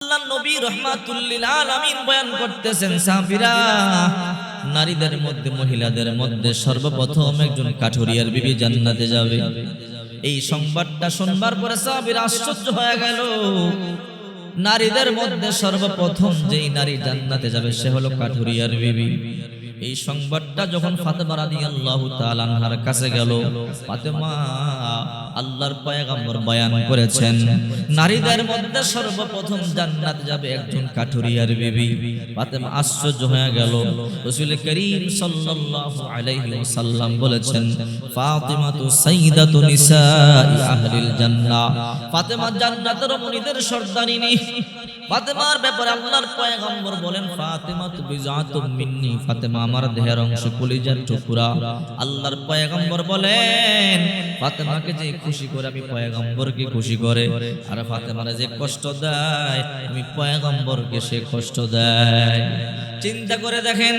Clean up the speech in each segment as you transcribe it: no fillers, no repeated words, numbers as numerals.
আল্লাহ নবী রাহমাতুল লিল আলামিন বয়ান করতেছেন, সাহাবীরা, নারীদের মধ্যে মহিলাদের মধ্যে সর্বপ্রথম একজন কাঠুরিয়ার বিবি জান্নাতে যাবে। এই সংবাদটা শুনবার পরে সাহাবীরা আশ্চর্য হয়ে গেল। নারীদের মধ্যে সর্বপ্রথম যেই নারী জান্নাতে যাবে সে হলো কাঠুরিয়ার বিবি। এই সংবাদটা যখন ফাতেমা রাদিয়াল্লাহু তাআলা আনহার কাছে গেল, ফাতেমা আল্লাহর পয়গম্বর বয়ান করেছেন নারীদের মধ্যে সর্বপ্রথম জান্নাতে যাবে একজন কাঠুরিয়ার বিবি। ফাতেমা আশ্চর্য হয়ে গেল। রাসূল করিম সাল্লাল্লাহু আলাইহি ওয়াসাল্লাম বলেছেন, ফাতিমাতু সাইয়্যিদাতু নিসাই আহলিল জান্নাহ, ফাতেমা জান্নাতের রমণীদের সর্দারিনী। ফাতেমার ব্যাপারে আল্লাহর পয়গম্বর বলেন, ফাতিমাতু বিজাতুম মিন্নি, ফাতেমা আমার দেহের অংশ, কলিজার টুকরা। আল্লাহর পয়গম্বর বলেন, ফাতেমাকে যে খুশি করে আমি পয়গম্বরকে খুশি করে, আর ফাতেমারে যে কষ্ট দেয় আমি পয়গম্বরকে সে কষ্ট দেয়। চিন্তা করে দেখেন,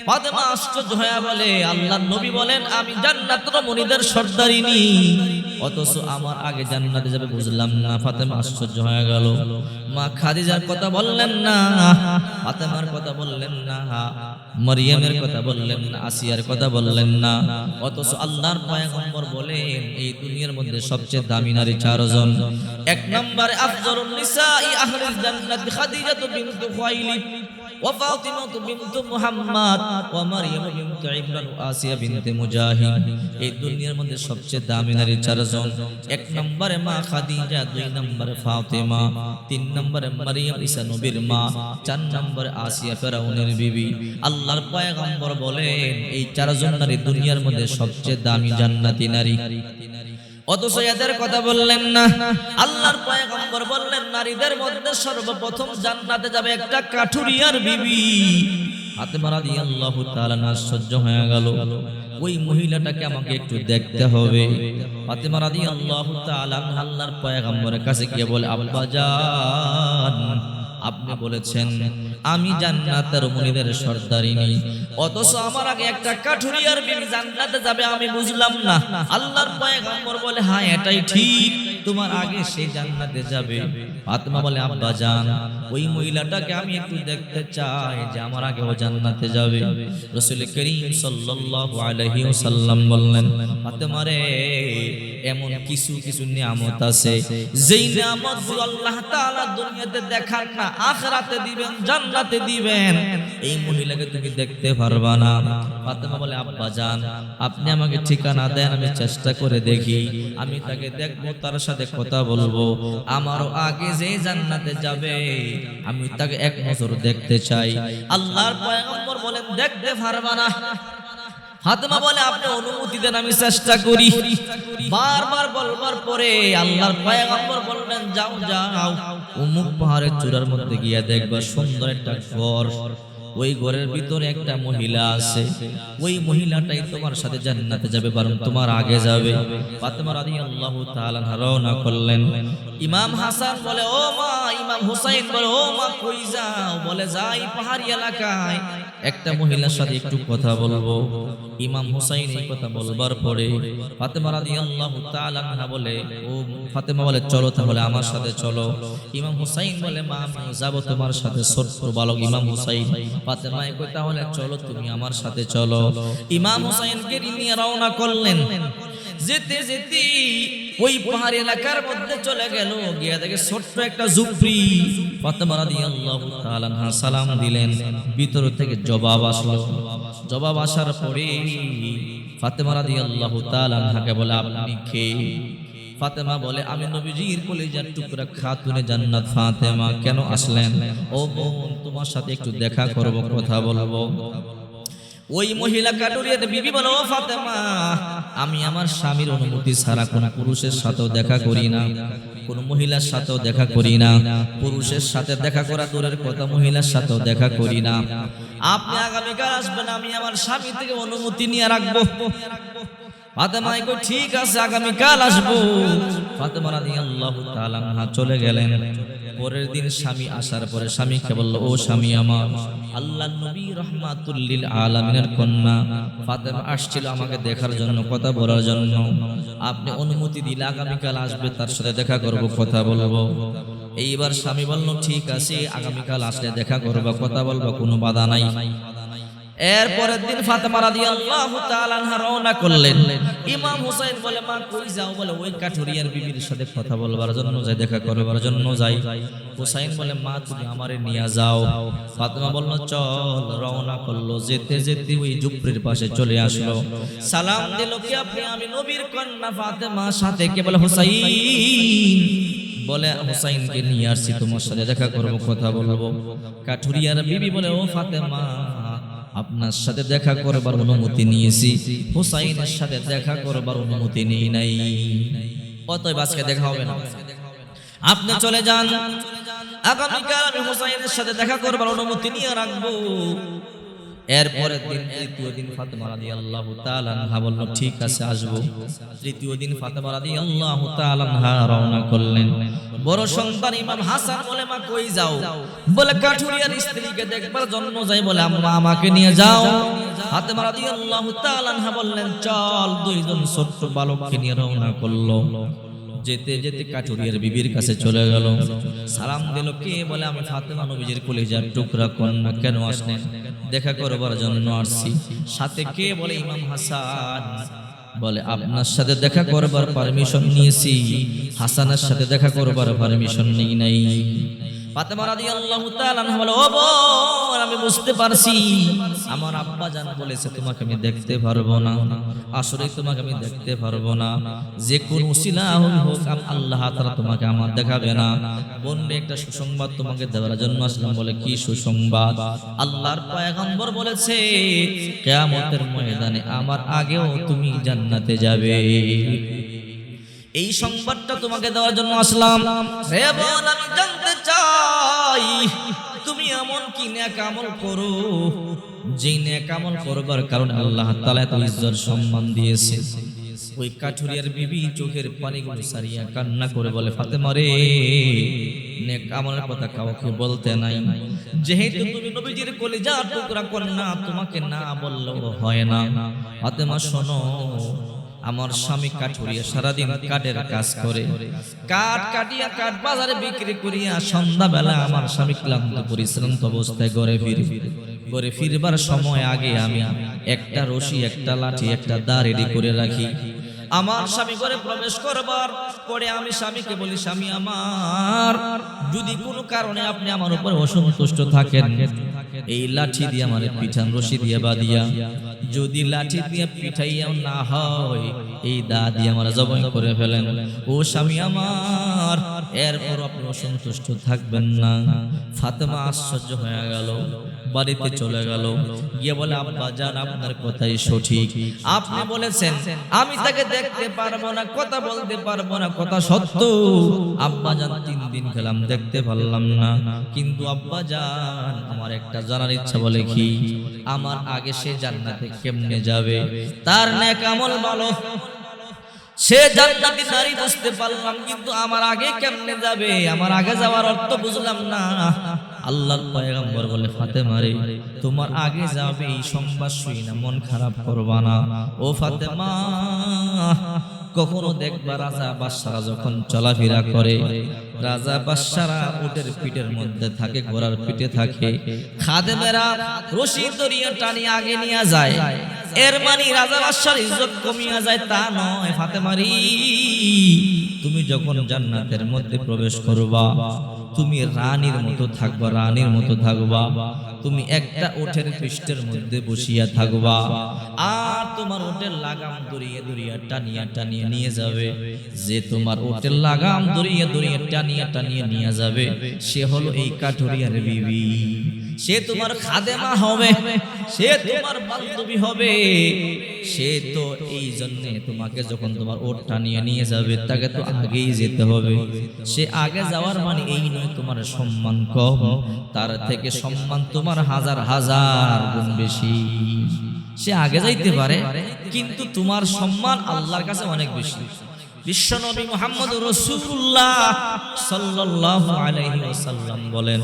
ফাতেমা আশ্চর্য হয়ে বলে, আল্লাহর নবী বলেন আমি জান্নাতের রমণীদের সর্দারিনী, অথচ আমার আগে জান্নাতে যাবে বুঝলাম না। ফাতেমা আশ্চর্য হয়ে গেল। মা খাদিজার কথা বললেন না, ফাতেমার কথা বললেন না, মারিয়ামের কথা বললেন না, আসিয়ার কথা বললেন না, অথচ আল্লাহর পয়গম্বর বলেন এই দুনিয়ার মধ্যে সবচেয়ে দামি নারী চারজন। এক নম্বরে আফজালুন নিসাই আহলিল জান্নাত খাদিজা বিনতু খুয়াইলিদ ওয়া ফাতিমা বিনতু মুহাম্মদ ওয়া মারইয়াম বিনতু ইমরান ওয়া আসিয়া বিনতে মুজাহিদ। এই দুনিয়ার মধ্যে সবচেয়ে দামি নারী চারজন। এক নম্বরে মা খাদিজা, দুই নম্বরে ফাতিমা, তিন নম্বরে মারইয়াম ঈসা নবীর মা, চার নম্বরে আসিয়া ফেরাউনের বিবি। আল্লাহর পয়গম্বর বলেন এই চারজন নারী দুনিয়ার মধ্যে সবচেয়ে দামি জান্নাতি নারী, অথচ এদের কথা বললেন না। আল্লাহর পয়গম্বর বললেন নারীদের মধ্যে সর্বপ্রথম জান্নাতে যাবে একটা কাঠুরিয়ার বিবি। ফাতেমা রাদিয়াল্লাহু তাআলা আশ্চর্য হয়ে গেল, ওই মহিলাটাকে আমাকে একটু দেখতে হবে। ফাতেমা রাদিয়াল্লাহু তাআলা আল্লাহর পয়গম্বরের কাছে গিয়ে বলে, আব্বা জান, আপনি বলেছেন আমি জান্নাতের রমণীদের সর্দারিনী, অথচ আমার আগে একটা কাঠুরিয়ার বিবি জান্নাতে যাবে, আমি বুঝলাম না। আল্লাহর পয়গম্বর বলে, হ্যাঁ এটাই ঠিক, তোমার আগে সে জান্নাতে যাবে। ফাতেমা বলে, আব্বা জান, ওই মহিলাটাকে আমি একটু দেখতে চাই যে আমার আগে ও জান্নাতে যাবে। রাসূল করিম সাল্লাল্লাহু আলাইহি ওয়াসাল্লাম বললেন, ফাতেমা রে, এমন কিছু কিছু নিয়ামত আছে যেই নিয়ামত আল্লাহ তাআলা দুনিয়াতে দেখান না, আখিরাতে দিবেন, জান্নাতে দিবেন, এই মহিলাকে তুমি দেখতে পারবা না। ফাতেমা বলে, আব্বা জান, আপনি আমাকে ঠিকানা দেন, আমি চেষ্টা করে দেখি, আমি তাকে দেখবো, তার সাথে কথা বলবো। আমারও আগে যে জান্নাতে যাবে আমি তাকে এক নজর দেখতে চাই। আল্লাহর পয়গম্বর বলেন, দেখতে পারবা না। ফাতেমা বলে, আপনি অনুমতি দেন, আমি চেষ্টা করি। বারবার বলবার পরে আল্লাহর পয়গম্বর বললেন, যাও যাও, অমুক পাহাড়ের চূড়ার মধ্যে গিয়ে দেখবা সুন্দর একটা ঘর, ওই ঘরের ভিতরে একটা মহিলা আছে, ওই মহিলাটাই তোমার সাথে জান্নাতে যাবে, বরং তোমার আগে যাবে। ফাতেমা রাদিয়াল্লাহু তাআলা রওনা করলেন। ইমাম হাসান বলে, ও মা, ইমাম হুসাইন বলে, ও মা কই যাও? বলে, যাই পাহাড়ি এলাকায় একটা মহিলার সাথে একটু কথা বলবো। ইমাম হুসাইন এই কথা বলবার পরে ফাতেমা রাদিয়াল্লাহু তাআলা বলে, ও ফাতেমা বলে, চলো তাহলে আমার সাথে চলো। ইমাম হুসাইন বলে, মা আমি যাব তোমার সাথে। ছোট্ট বালক ইমাম হুসাইন। ফাতেমা কই, তাহলে চলো, তুমি আমার সাথে চলো। ইমাম হুসাইনকে নিয়ে রওনা করলেন। যেতে যেতে ওই পাহাড়ি এলাকার মধ্যে চলে গেল, গিয়ে দেখে ছোট্ট একটা ঝুপড়ি। ফাতেমা রাদিয়াল্লাহু তাআলা সালাম দিলেন, ভিতর থেকে জবাব আসলো। জবাব আসার পরে ফাতেমা রাদিয়াল্লাহু তাআলা আনহাকে বলে, আপনি কে? ফাতেমা বলে, আমি নবীজির কলিজার টুকরা খাতুনে জান্নাত ফাতেমা। কেন আসলেন? ও বোন, তোমার সাথে একটু দেখা করব, কথা বলবো। ওই মহিলা কাঠুরিয়ার বিবি বলে, ও ফাতেমা, আমি আমার স্বামীর অনুমতি ছাড়া কোন পুরুষের সাথেও দেখা করি না, কোন মহিলার সাথেও দেখা করি না। পুরুষের সাথে দেখা করা দূরের কথা, মহিলার সাথেও দেখা করি না। আপনি আগামীকাল আসবেন, আমি আমার স্বামী থেকে অনুমতি নিয়ে রাখবো। ফাতেমা কই, ঠিক আছে, আগামীকাল আসবো। ফাতেমা রাদিয়াল্লাহু তাআলা আনহা চলে গেলেন। পরের দিন স্বামী আসার পরে স্বামীকে বলল, ও স্বামী আমার, আল্লাহর নবী রাহমাতুল লিল আলামিনের কন্যা ফাতেমা আসছিল আমাকে দেখার জন্য, কথা বলার জন্য। আপনি অনুমতি দিলে আগামীকাল আসবে, তার সাথে দেখা করব, কথা বলবো। এইবার স্বামী বলল ঠিক আছে, আগামীকাল আসলে দেখা করবা, কথা বলবা, কোনো বাধা নাই। এরপরের দিন ফাতেমা রাদিয়াল্লাহু তাআলা আনহা রওনা করলেন। ইমাম হুসাইন বলে মা কই যাও? বলে ওই কাঠুরিয়ার বিবির সাথে কথা বলবার জন্য যাই, দেখা করবার জন্য যাই। হুসাইন বলে মা তুমি আমারে নিয়ে যাও। ফাতেমা বলল চল। রওনা করলো। যেতে যেতে ওই জুপরির পাশে চলে আসলো। সালাম দিল, কে আপনি? আমি নবীর কন্যা ফাতেমা। সাথে কে? বলে হুসাইন। বলে হুসাইনকে নিয়ে আসছি, তোমার সাথে দেখা করব, কথা বলবো। কাঠুরিয়ার বিবি বলে ও ফাতেমা, আপনার সাথে দেখা করবার অনুমতি নিয়েছি, হুসাইনের সাথে দেখা করবার অনুমতি নেই নাই। অতএব আজকে দেখা হবে না, আপনি চলে যান। আগামীকাল আমি হুসাইনের সাথে দেখা করবার অনুমতি নিয়ে রাখবো। এরপরের দিন তৃতীয় দিন ফাতেমা রাদিয়াল্লাহু তাআলা আনহা বলল ঠিক আছে আসবো। তৃতীয় দিন ফাতেমা রাদিয়াল্লাহু তাআলা আনহা রওনা করলেন। বড় সন্তান ইমাম হাসান বলে মা কই যাও? বলে কাঠুরিয়ার স্ত্রীকে দেখবার জন্য যাই। বলে আম্মা আমাকে নিয়ে যাও। ফাতেমা রাদিয়াল্লাহু তাআলা আনহা বললেন চল। দুইজন ছোট্ট বালককে নিয়ে রওনা করলো। যেতে যেতে কাঠুরিয়ার বিবির কাছে চলে গেল। সালাম দিল, কে? বলে আমি ফাতেমা নবীজির কলিজার টুকরা কন্যা। কেন আসলেন? দেখা করবার জন্য আসছি। সাথে কে? বলে ইমাম হাসান। বলে আপনার সাথে দেখা করবার পারমিশন নিয়েছি, হাসানের সাথে দেখা করবার পারমিশন নেই নাই। ফাতেমা রাদিয়াল্লাহু তাআলা আনহা বলে ও বোন, আমি বুঝতে পারছি আমার আব্বা জান বলেছে তোমাকে আমি দেখতে পারবো না। আসলে তোমাকে আমি দেখতে পারবো না, যে কোন উসিলা হোক আল্লাহ তাআলা তোমাকে আমার দেখাবে না। বোন, একটা সুসংবাদ তোমাকে দেওয়ার জন্য আসলাম। বলে কি সুসংবাদ? আল্লাহর পয়গম্বর বলেছে কিয়ামতের ময়দানে আমার আগেও তুমি জান্নাতে যাবে। এই সংবাদটা তোমাকে দেওয়ার জন্য আসলাম। হে বোন, আমি জানতে চাই তুমি এমন কি নেক আমল করো, যে নেক আমল করবার কারণে আল্লাহ তাআলা এত ইজ্জত সম্মান দিয়েছে। ওই কাঠুরিয়ার বিবি চোখের পানিগুলো সারিয়া কান্না করে বলে ফাতেমা রে, নেক আমলের কথা কাউকে বলতে নাই। যেহেতু তুমি নবীজির কলিজার টুকরা কন্যা, তোমাকে না বললেও হয় না। ফাতেমা শোনো, আমার স্বামী কাঠুরিয়া সারাদিন কাঠের কাজ করে, কাঠ কাটিয়া কাঠ বাজারে বিক্রি করিয়া সন্ধ্যাবেলা আমার স্বামী ক্লান্ত পরিশ্রান্ত অবস্থায় ঘরে ফিরবার সময় আগে আমি একটা রশি, একটা লাঠি, একটা দা রেডি করে রাখি। আমার স্বামী ঘরে প্রবেশ করবার পরে আমি স্বামীকে বলি, স্বামী আমার, যদি কোনো কারণে আপনি আমার উপর অসন্তুষ্ট থাকেন, এই লাঠি দিয়ে আমার পিঠান রশি দিয়ে বাঁধিয়া, যদি লাঠি দিয়ে পিঠাইয়াও না হয়, এই দা দিয়ে আমার জবাই করে ফেলেন। ও স্বামী আমার, এরপর আপনি অসন্তুষ্ট থাকবেন না। ফাতেমা আশ্চর্য হয়ে গেল, বাড়িতে চলে গেল। গিয়ে বলে আব্বা জান, আপনার কথাই সঠিক, আপনি বলেছেন আমি তাকে দেখতে পারবো না, কথা বলতে পারবো না, কথা সত্য। আব্বা জান 3 দিন গেলাম, দেখতে পারলাম না। কিন্তু আব্বা জান, আমার একটা জানার ইচ্ছা। বলে কি? আমার আগে সে জান্নাতে কেমনে যাবে? তার নেক আমল বলো। সে জান্নাতি নারী বুঝতে পারলাম, কিন্তু আমার আগে কেমনে যাবে? আমার আগে যাওয়ার অর্থ বুঝলাম না। আল্লাহর পয়গম্বর বলে ফাতেমা রে, তোমার আগে যাবে এই সংবাদ শুই না মন খারাপ করবা না। ও ফাতেমা, কখনো দেখবা রাজা বাদশারা যখন চলাফেরা করে, রাজা বাদশারা উটের পিঠের মধ্যে থাকে, ঘোড়ার পিঠে থাকে, খাদেমেরা রশি দড়িয়ে টানি আগে নিয়ে যায়। এর মানে রাজা বাদশার ইজ্জত কমিয়া যায় তা নয়। ফাতেমারি, তুমি যখন জান্নাতের মধ্যে প্রবেশ করবা, তুমি রানীর মতো থাকবা, রানীর মতো থাকবা। তুমি একটা ওটের পৃষ্ঠের মধ্যে বসিয়া থাকবা, আর তোমার ওটের লাগাম দড়িয়ে দড়িয়ে টানিয়া টানিয়ে নিয়ে যাবে। যে তোমার ওটের লাগাম দড়িয়ে দড়িয়ে টানিয়া টানিয়ে নিয়ে যাবে, সে হলো এই কাঠুরিয়ার বিবি। সে তোমার খাদেমা হবে, সে তোমার বান্ধবী হবে। সে তো এই জন্য তোমাকে যখন তোমার ওট টানিয়ে নিয়ে যাবে, তাকে তো আগেই যেতে হবে। সে আগে যাওয়ার মানে এই নয় তোমার সম্মান কম, তার থেকে সম্মান তোমার হাজার হাজার গুণ বেশি। সে আগে যাইতে পারে, কিন্তু তোমার সম্মান আল্লাহর কাছে অনেক বেশি। বিশ্বনবী মুহাম্মদুর রাসূলুল্লাহ সাল্লাল্লাহু আলাইহি ওয়াসাল্লাম বলেন,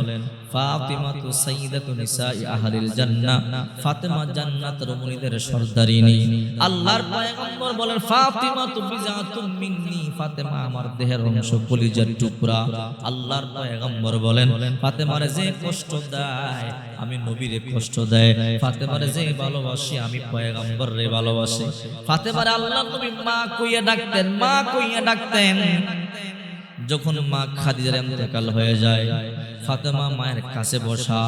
ফাতিমাতু সাইয়্যিদাতু নিসাই আহলিল জান্নাহ, ফাতেমা জান্নাতের রমণীদের সর্দারিনী। আল্লাহর পয়গম্বর বলেন, ফাতিমাতু বিজাতুম মিন্নি, ফাতেমা আমার দেহের অংশ, কলিজার টুকরা। আল্লাহর পয়গম্বর বলেন, ফাতেমারে যে কষ্ট দেয় আমি নবীরে কষ্ট দেয়, ফাতেমারে যে ভালোবাসি আমি পয়গম্বররে ভালোবাসি। ফাতেমারে আল্লাহর নবী মা কইয়া ডাকতেন, মা কইয়া ডাকতেন। যখন মা খাদিজার ইন্তেকাল হয়ে যায়, ফাতেমা মায়ের কাছে বসা।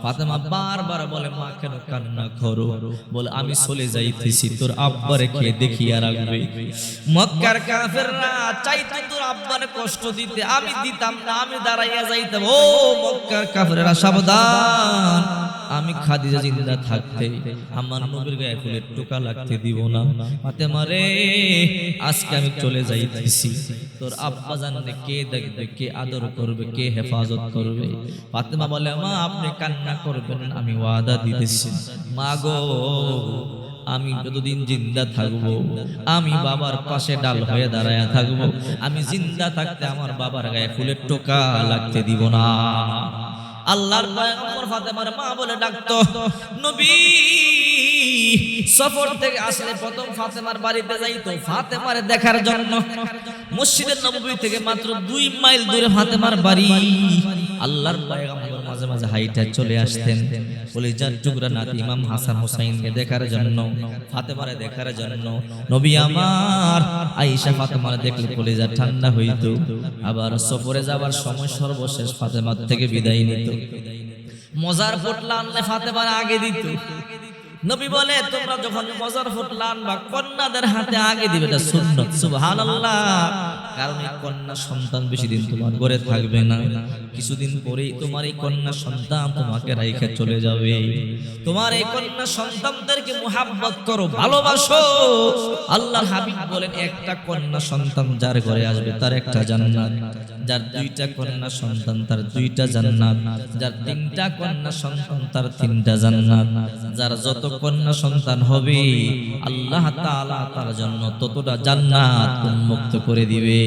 ফাতেমা বারবার বলে, মা কেন কান্না করো? বলে, আমি চলে যাইতেছি, তোর আব্বারে কে দেখিয়া রাখবে। মক্কার কাফেররা চাইতো তোর আব্বারে কষ্ট দিতে, আমি দিতাম না, আমি দাঁড়াইয়া যাইতাম। ও মক্কার কাফেররা সাবধান, আমি খাদিজা জিন্দা থাকতে আমার নবীর গায়ে ফুলের টোকা লাগতে দিব না। ফাতেমা রে, আজকে আমি চলে যাইতেছি, তোর আব্বা জানলে কে দেখবে, কে আদর করবে, কে হেফাজত করবে? ফাতেমা বলে, মা আপনি কান্না করবেন, আমি ওয়াদা দিতেছি। মা গো, আমি যতদিন জিন্দা থাকবো আমি বাবার পাশে ডাল হয়ে দাঁড়ায়া থাকবো। আমি জিন্দা থাকতে আমার বাবার গায়ে ফুলের টোকা লাগতে দিব না। আল্লাহর পয়গম্বর ফাতেমার মা বলে ডাকতো। নবী সফর থেকে আসলে প্রথম ফাতেমার বাড়িতে যাইতো ফাতেমারে দেখার জন্য। মসজিদের নববী থেকে মাত্র 2 মাইল দূরে ফাতেমার বাড়ি। আল্লাহর পয়গম্বর মাঝে মাঝে হাইটা চলে আসতেন কলিজার টুকরা নাতি ইমাম হাসান হুসাইনকে দেখার জন্য, ফাতেমারে দেখার জন্য। নবী আমার আয়েশা ফাতেমারে দেখলে কলিজা ঠান্ডা হইতো। আবার সফরে যাবার সময় সর্বশেষ ফাতেমার থেকে বিদায় নিত। মজার পোটলা আনলে ফাতেমার আগে দিত। নবী বলে, তোমরা যখন মজার পোটলা আনবা কন্যাদের হাতে আগে দিবে, এটা সুন্নাত। সুবহানাল্লাহ। কারণ এই কন্যা সন্তান বেশি দিন তোমার ঘরে থাকবে না, কিছুদিন পরেই তোমার এই কন্যা সন্তান তোমাকে রাইখা চলে যাবে। তোমার এই কন্যা সন্তানদেরকে মুহাব্বত করো, ভালোবাসো। আল্লাহর হাবিব বলেন, একটা কন্যা সন্তান যার ঘরে আসবে তার একটা জান্নাত, যার 2টা কন্যা সন্তান তার 2টা জান্নাত, যার 3টা কন্যা সন্তান তার 3টা জান্নাত। যার যত কন্যা সন্তান হবে আল্লাহ তাআলা তার জন্য ততটা জান্নাত উন্মুক্ত করে দিবে।